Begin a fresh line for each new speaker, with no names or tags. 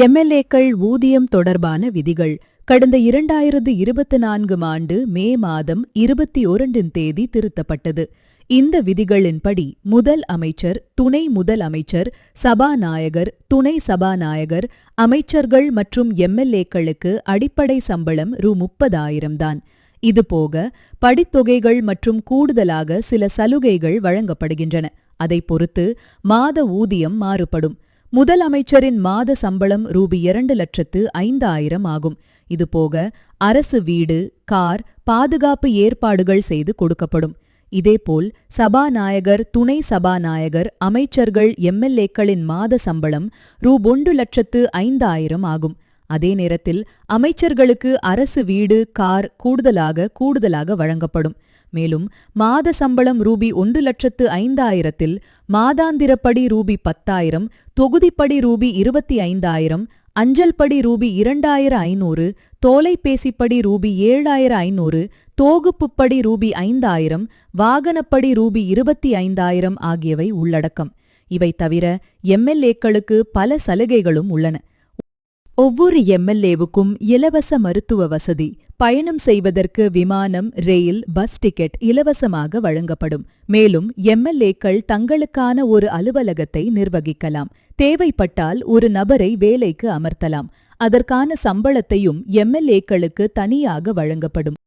எம்எல்ஏக்கள் ஊதியம் தொடர்பான விதிகள் கடந்த 2024 ஆண்டு மே மாதம் 21 தேதி திருத்தப்பட்டது. இந்த விதிகளின்படி முதல் அமைச்சர், துணை முதல் அமைச்சர், சபாநாயகர், துணை சபாநாயகர், அமைச்சர்கள் மற்றும் எம்எல்ஏக்களுக்கு அடிப்படை சம்பளம் ரூ.30,000 தான். இதுபோக படித்தொகைகள் மற்றும் கூடுதலாக சில சலுகைகள் வழங்கப்படுகின்றன. அதை பொறுத்து மாத ஊதியம் மாறுபடும். முதல் அமைச்சரின் மாத சம்பளம் ரூ.2,05,000 ஆகும். இதுபோக அரசு வீடு, கார், பாதுகாப்பு ஏற்பாடுகள் செய்து கொடுக்கப்படும். இதேபோல் சபாநாயகர், துணை சபாநாயகர், அமைச்சர்கள், எம்எல்ஏக்களின் மாத சம்பளம் ரூ.1,05,000 ஆகும். அதே நேரத்தில் அமைச்சர்களுக்கு அரசு வீடு, கார் கூடுதலாக வழங்கப்படும். மேலும் மாத சம்பளம் ரூ.1,05,000 மாதாந்திரப்படி ரூ.10,000, தொகுதிப்படி ரூ.25,000, அஞ்சல் படி ரூ.2,500, தொலைபேசிப்படி ரூ.7,500, தோகுப்புப்படி ரூ.5,000, வாகனப்படி ரூ.25,000 ஆகியவை உள்ளடக்கம். இவை தவிர எம்எல்ஏக்களுக்கு பல சலுகைகளும் உள்ளன. ஒவ்வொரு எம்எல்ஏவுக்கும் இலவச மருத்துவ வசதி, பயணம் செய்வதற்கு விமானம், ரயில், பஸ் டிக்கெட் இலவசமாக வழங்கப்படும். மேலும் எம்எல்ஏக்கள் தங்களுக்கான ஒரு அலுவலகத்தை நிர்வகிக்கலாம். தேவைப்பட்டால் ஒரு நபரை வேலைக்கு அமர்த்தலாம். அதற்கான சம்பளத்தையும் எம்எல்ஏக்களுக்கு தனியாக வழங்கப்படும்.